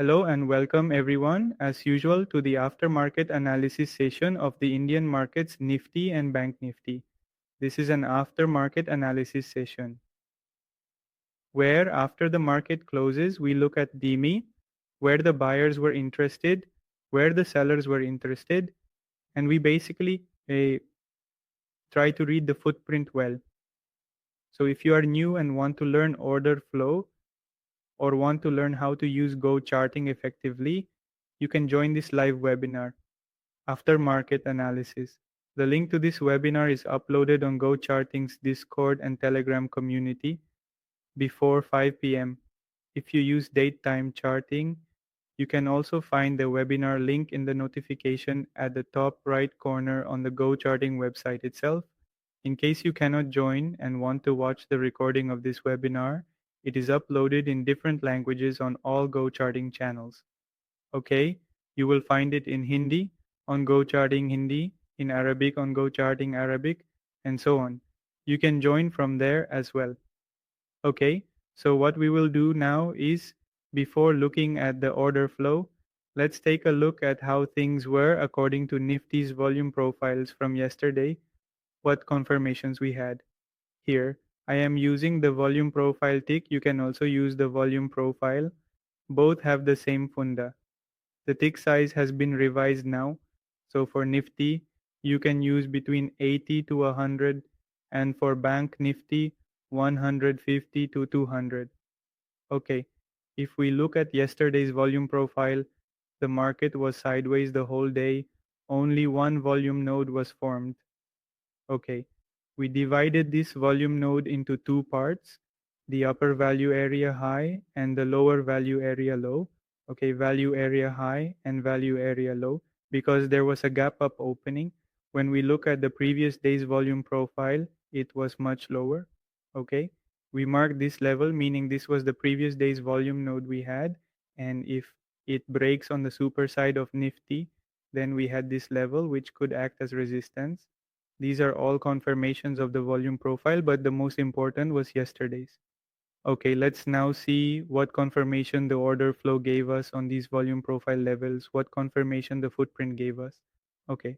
Hello and welcome everyone, as usual, to the after-market analysis session of the Indian markets Nifty and Bank Nifty. This is an after-market analysis session where after the market closes, we look at DME, where the buyers were interested, where the sellers were interested, and we basically try to read the footprint well. So if you are new and want to learn order flow or want to learn how to use GoCharting effectively, you can join this live webinar. After market analysis. The link to this webinar is uploaded on GoCharting's Discord and Telegram community before 5 p.m. If you use date time charting, you can also find the webinar link in the notification at the top right corner on the GoCharting website itself. In case you cannot join and want to watch the recording of this webinar, it is uploaded in different languages on all GoCharting channels. Okay, you will find it in Hindi on GoCharting Hindi, in Arabic on GoCharting Arabic, and so on. You can join from there as well. Okay, so what we will do now is, before looking at the order flow, let's take a look at how things were according to Nifty's volume profiles from yesterday, what confirmations we had. Here, I am using the volume profile tick. You can also use the volume profile. Both have the same funda. The tick size has been revised now. So for Nifty, you can use between 80 to 100, and for Bank Nifty, 150 to 200. Okay, if we look at yesterday's volume profile, the market was sideways the whole day. Only one volume node was formed. Okay, we divided this volume node into two parts, the upper value area high and the lower value area low. Okay, value area high and value area low, because there was a gap up opening. When we look at the previous day's volume profile, it was much lower. Okay, we marked this level, meaning this was the previous day's volume node we had, and if it breaks on the super side of Nifty, then we had this level which could act as resistance. These are all confirmations of the volume profile, but the most important was yesterday's. Okay, let's now see what confirmation the order flow gave us on these volume profile levels, what confirmation the footprint gave us. Okay.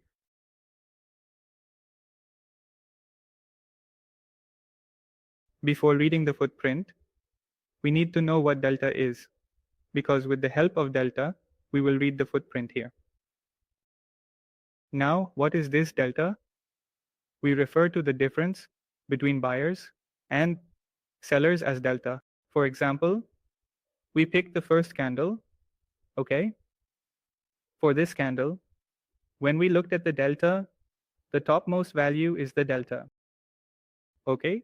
Before reading the footprint, we need to know what delta is, because with the help of delta, we will read the footprint here. Now, what is this delta? We refer to the difference between buyers and sellers as delta. For example, we pick the first candle, okay? For this candle, when we looked at the delta, the topmost value is the delta, okay?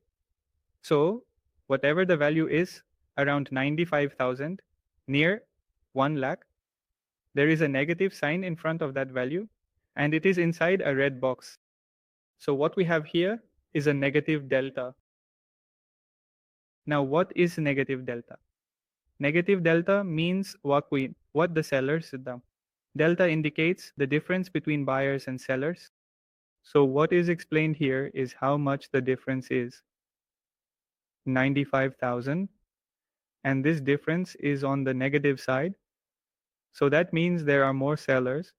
So whatever the value is, around 95,000, near 1 lakh, there is a negative sign in front of that value, and it is inside a red box. So what we have here is a negative delta. Now what is negative delta? Negative delta means what the sellers done. Delta indicates the difference between buyers and sellers. So what is explained here is how much the difference is. 95,000, and this difference is on the negative side. So that means there are more sellers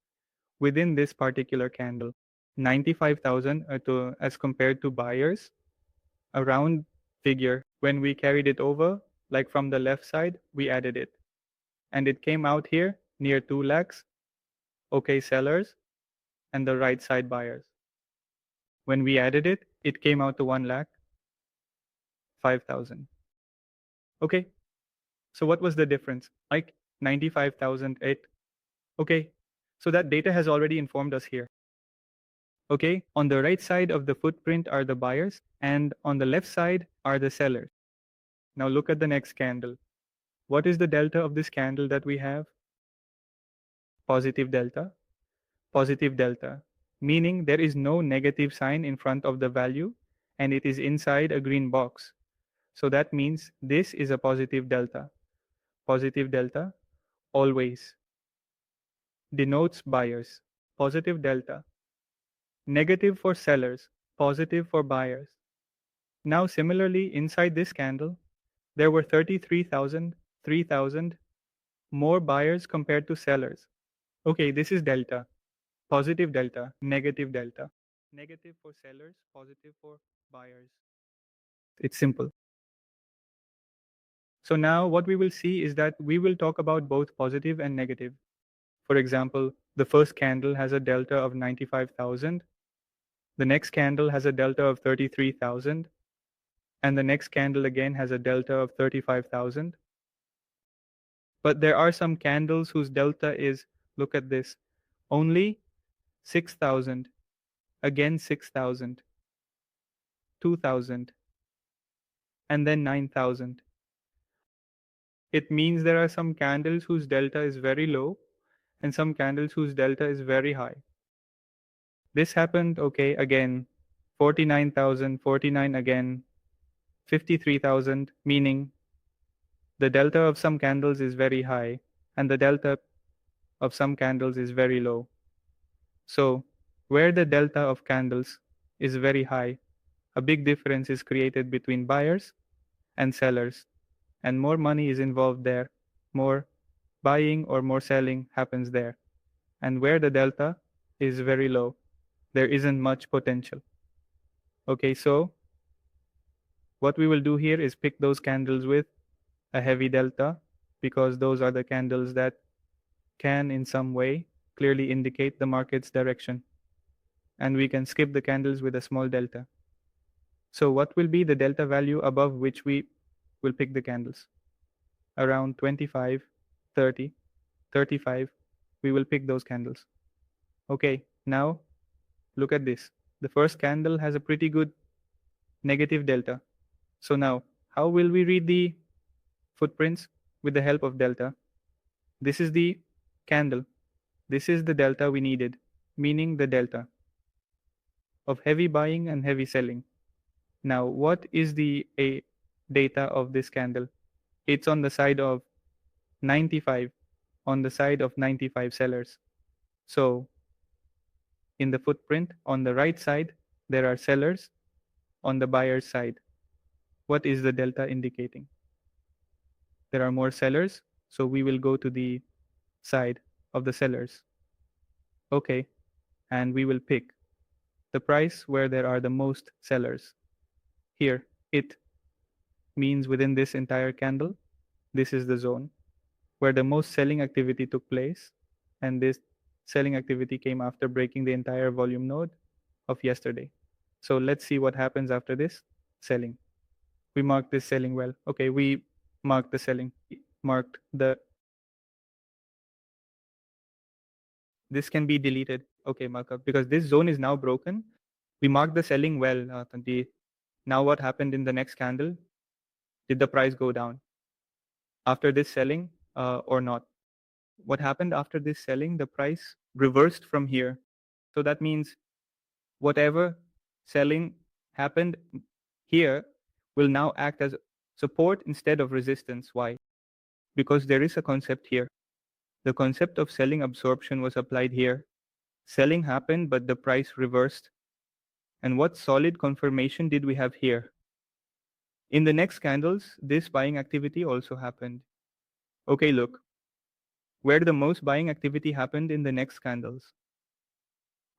within this particular candle. 95,000 as compared to buyers, a round figure. When we carried it over, like from the left side, we added it. And it came out here near 2 lakhs. Okay, sellers, and the right side buyers. When we added it, it came out to 1 lakh 5,000. Okay, so what was the difference? Like 95,008. Okay, so that data has already informed us here. Okay, on the right side of the footprint are the buyers, and on the left side are the sellers. Now look at the next candle. What is the delta of this candle that we have? Positive delta. Positive delta, meaning there is no negative sign in front of the value, and it is inside a green box. So that means this is a positive delta. Positive delta always denotes buyers. Positive delta. Negative for sellers, positive for buyers. Now similarly, inside this candle, there were 33,000, 3,000, more buyers compared to sellers. Okay, this is delta. Positive delta, negative delta. Negative for sellers, positive for buyers. It's simple. So now what we will see is that we will talk about both positive and negative. For example, the first candle has a delta of 95,000. The next candle has a delta of 33,000. And the next candle again has a delta of 35,000. But there are some candles whose delta is, look at this, only 6,000, again 6,000, 2,000, and then 9,000. It means there are some candles whose delta is very low and some candles whose delta is very high. This happened, okay, again, 49,000, 49 again, 53,000, meaning the delta of some candles is very high and the delta of some candles is very low. So, where the delta of candles is very high, a big difference is created between buyers and sellers, and more money is involved there, more buying or more selling happens there. And where the delta is very low, there isn't much potential. Okay, so what we will do here is pick those candles with a heavy delta because those are the candles that can in some way clearly indicate the market's direction. And we can skip the candles with a small delta. So what will be the delta value above which we will pick the candles? Around 25, 30, 35, we will pick those candles. Okay, now look at this. The first candle has a pretty good negative delta. So now, how will we read the footprints with the help of delta? This is the candle. This is the delta we needed, meaning the delta of heavy buying and heavy selling. Now, what is the data of this candle? It's on the side of 95, on the side of 95 sellers. So, in the footprint, on the right side, there are sellers. On the buyer's side, what is the delta indicating? There are more sellers, so we will go to the side of the sellers. Okay, and we will pick the price where there are the most sellers. Here, it means within this entire candle, this is the zone where the most selling activity took place, and this selling activity came after breaking the entire volume node of yesterday. So let's see what happens after this selling. We marked this selling well. Okay, we marked the selling. Marked the. This can be deleted. Okay, markup because this zone is now broken. We marked the selling well. Now what happened in the next candle? Did the price go down after this selling or not? What happened after this selling? The price reversed from here. So that means whatever selling happened here will now act as support instead of resistance. Why? Because there is a concept here. The concept of selling absorption was applied here. Selling happened, but the price reversed. And what solid confirmation did we have here? In the next candles, this buying activity also happened. Okay, look, where the most buying activity happened in the next candles.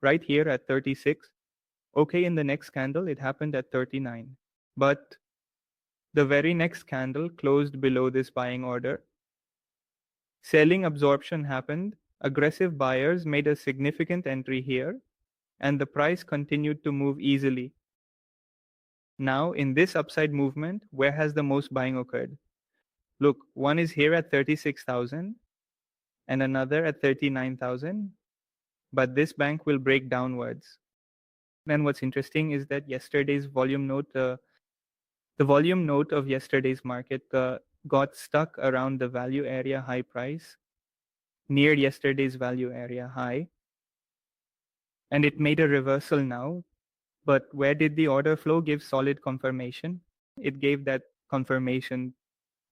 Right here at 36. Okay, in the next candle, it happened at 39. But the very next candle closed below this buying order. Selling absorption happened. Aggressive buyers made a significant entry here, and the price continued to move easily. Now, in this upside movement, where has the most buying occurred? Look, one is here at 36,000 and another at 39,000, but this bank will break downwards. Then what's interesting is that yesterday's volume note, the volume note of yesterday's market got stuck around the value area high price near yesterday's value area high, and it made a reversal now. But where did the order flow give solid confirmation? It gave that confirmation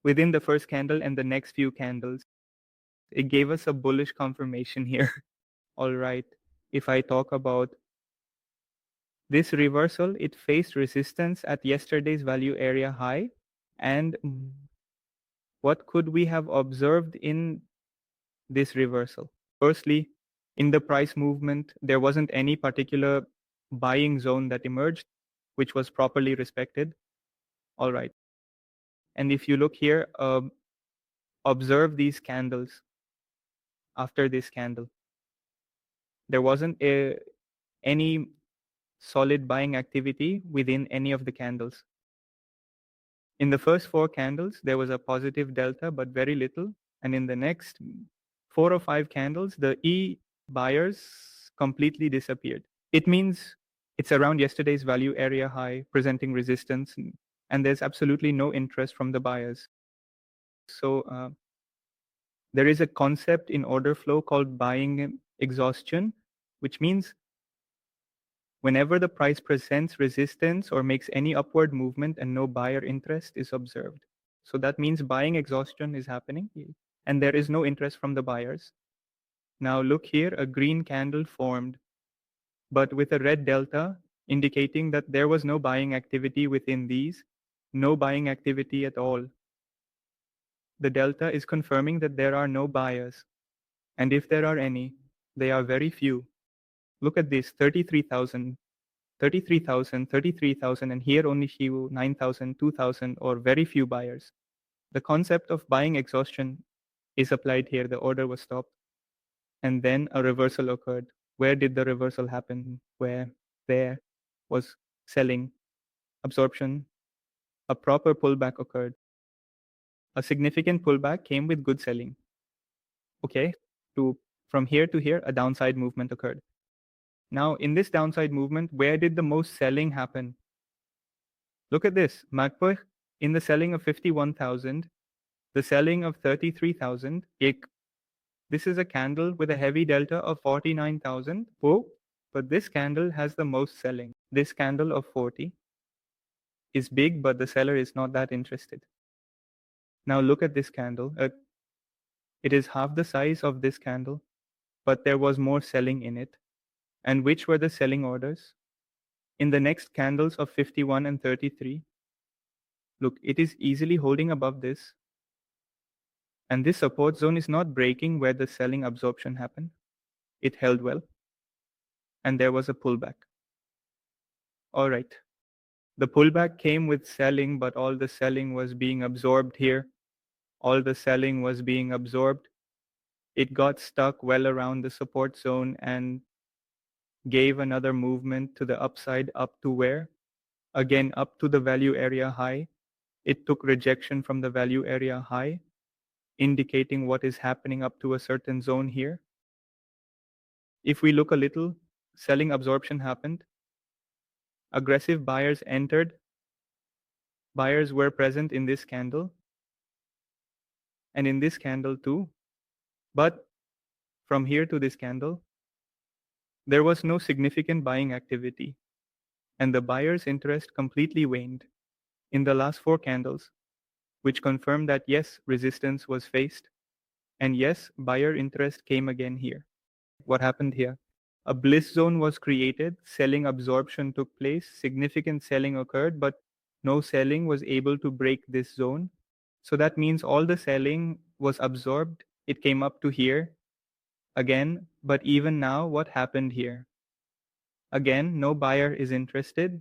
within the first candle and the next few candles. It gave us a bullish confirmation here. All right, if I talk about this reversal, it faced resistance at yesterday's value area high. And what could we have observed in this reversal. Firstly, in the price movement, there wasn't any particular buying zone that emerged, which was properly respected. All right. And if you look here, observe these candles after this candle. There wasn't any solid buying activity within any of the candles. In the first 4 candles, there was a positive delta, but very little. And in the next 4 or 5 candles, the E buyers completely disappeared. It means it's around yesterday's value area high, presenting resistance, and there's absolutely no interest from the buyers. So there is a concept in order flow called buying exhaustion, which means whenever the price presents resistance or makes any upward movement and no buyer interest is observed. So that means buying exhaustion is happening and there is no interest from the buyers. Now look here, a green candle formed, but with a red delta indicating that there was no buying activity within these, no buying activity at all. The delta is confirming that there are no buyers. And if there are any, they are very few. Look at this, 33,000, 33,000, 33,000, and here only few, 9,000, 2,000, or very few buyers. The concept of buying exhaustion is applied here. The order was stopped. And then a reversal occurred. Where did the reversal happen? Where? There was selling, absorption. A proper pullback occurred. A significant pullback came with good selling. Okay, from here to here, a downside movement occurred. Now, in this downside movement, where did the most selling happen? Look at this. Magpur in the selling of 51,000, the selling of 33,000. This is a candle with a heavy delta of 49,000. Oh, but this candle has the most selling. This candle of 40 is big, but the seller is not that interested. Now look at this candle. It is half the size of this candle, but there was more selling in it. And which were the selling orders? In the next candles of 51 and 33, look, it is easily holding above this. And this support zone is not breaking where the selling absorption happened. It held well. And there was a pullback. All right. The pullback came with selling, but all the selling was being absorbed here. All the selling was being absorbed. It got stuck well around the support zone and gave another movement to the upside up to where? Again, up to the value area high. It took rejection from the value area high, indicating what is happening up to a certain zone here. If we look a little, selling absorption happened. Aggressive buyers entered. Buyers were present in this candle and in this candle too. But from here to this candle, there was no significant buying activity, and the buyer's interest completely waned in the last 4 candles, which confirmed that yes, resistance was faced, and yes, buyer interest came again here. What happened here? A bliss zone was created, selling absorption took place, significant selling occurred, but no selling was able to break this zone. So that means all the selling was absorbed. It came up to here again, but even now, what happened here? Again, no buyer is interested.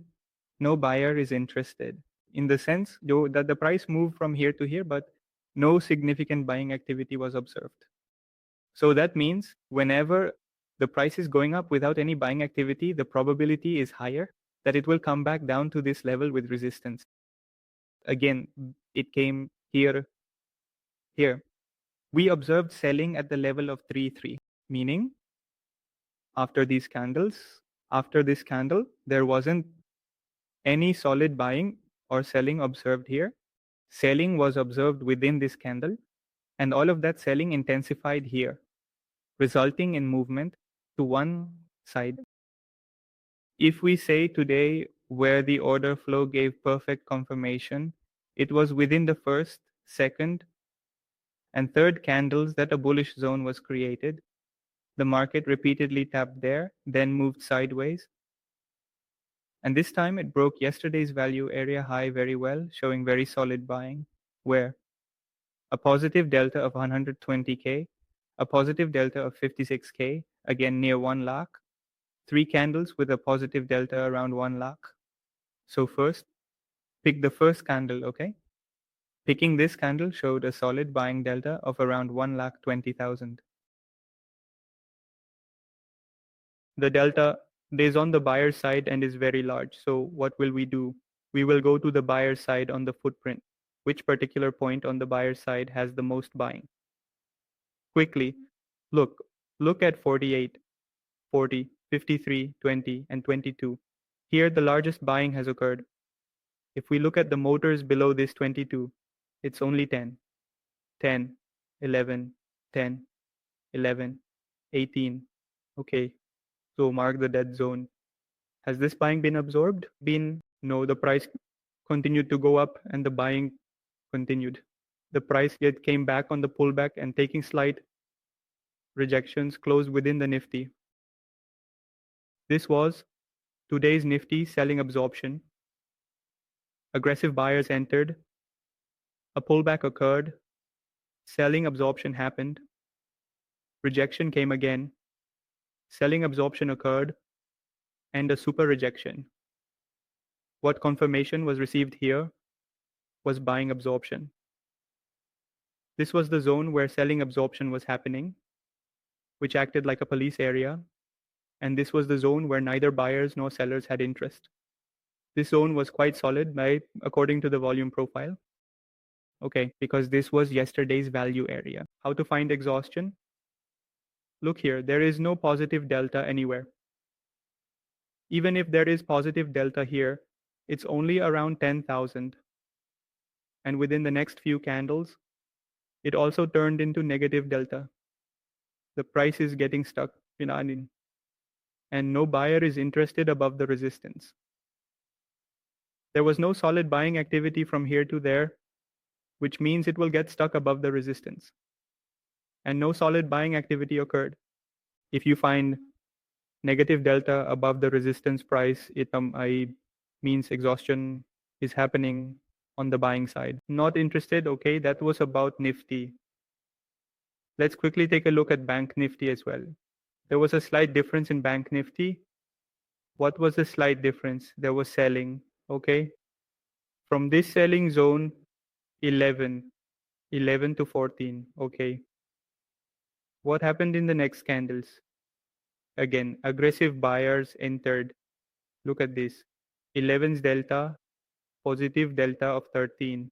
No buyer is interested in the sense that the price moved from here to here, but no significant buying activity was observed. So that means whenever the price is going up without any buying activity, the probability is higher that it will come back down to this level with resistance. Again, it came here. We observed selling at the level of 3-3, meaning after this candle, there wasn't any solid buying or selling observed here. Selling was observed within this candle, and all of that selling intensified here, resulting in movement to one side. If we say today where the order flow gave perfect confirmation, it was within the first, second, and third candles that a bullish zone was created. The market repeatedly tapped there, then moved sideways. And this time it broke yesterday's value area high very well, showing very solid buying, where a positive delta of 120K, a positive delta of 56K, again near 1 lakh, 3 candles with a positive delta around 1 lakh. So first, pick the first candle, okay? Picking this candle showed a solid buying delta of around 1,20,000. The delta is on the buyer side and is very large. So what will we do? We will go to the buyer side on the footprint. Which particular point on the buyer side has the most buying? Quickly, look at 48, 40, 53, 20, and 22. Here the largest buying has occurred. If we look at the motors below this 22, it's only 10, 10, 11, 10, 11, 18. Okay, so mark the dead zone. Has this buying been absorbed? No, the price continued to go up and the buying continued. The price yet came back on the pullback and taking slight rejections closed within the Nifty. This was today's Nifty selling absorption. Aggressive buyers entered, a pullback occurred, selling absorption happened, rejection came again, selling absorption occurred, and a super rejection. What confirmation was received here was buying absorption. This was the zone where selling absorption was happening, which acted like a police area, and this was the zone where neither buyers nor sellers had interest. This zone was quite solid according to the volume profile. Okay, because this was yesterday's value area. How to find exhaustion? Look here, there is no positive delta anywhere. Even if there is positive delta here, it's only around 10,000. And within the next few candles, it also turned into negative delta. The price is getting stuck, and no buyer is interested above the resistance. There was no solid buying activity from here to there, which means it will get stuck above the resistance. And no solid buying activity occurred. If you find negative delta above the resistance price, it means exhaustion is happening on the buying side. Not interested? Okay, that was about Nifty. Let's quickly take a look at Bank Nifty as well. There was a slight difference in Bank Nifty. What was the slight difference? There was selling, okay? From this selling zone, 11 to 14, okay? What happened in the next candles? Again, aggressive buyers entered. Look at this. 11's delta, positive delta of 13.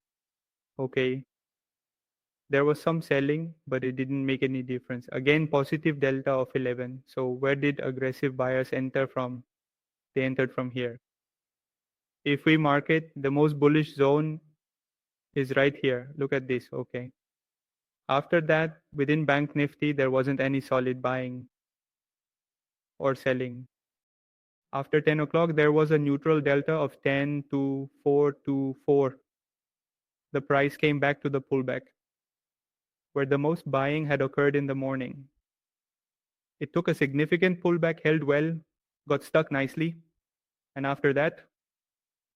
Okay. There was some selling, but it didn't make any difference. Again, positive delta of 11. So where did aggressive buyers enter from? They entered from here. If we mark it, the most bullish zone is right here. Look at this. Okay. After that, within Bank Nifty, there wasn't any solid buying or selling. After 10 o'clock, there was a neutral delta of 10 to 4 to 4. The price came back to the pullback, where the most buying had occurred in the morning. It took a significant pullback, held well, got stuck nicely, and after that,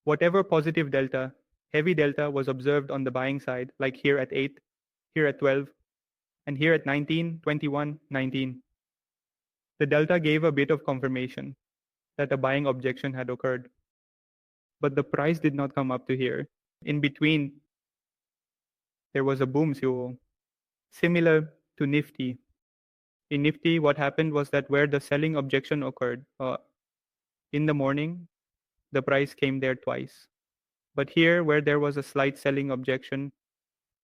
whatever positive delta, heavy delta was observed on the buying side, like here at 8, here at 12, and here at 19, 21, 19. The delta gave a bit of confirmation that a buying objection had occurred. But the price did not come up to here. In between, there was a boom, so similar to Nifty. In Nifty, what happened was that where the selling objection occurred in the morning, the price came there twice. But here, where there was a slight selling objection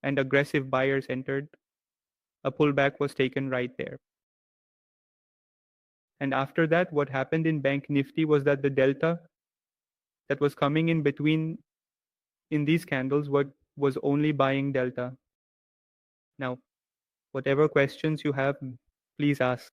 and aggressive buyers entered, a pullback was taken right there. And after that, what happened in Bank Nifty was that the delta that was coming in between in these candles was only buying delta. Now, whatever questions you have, please ask.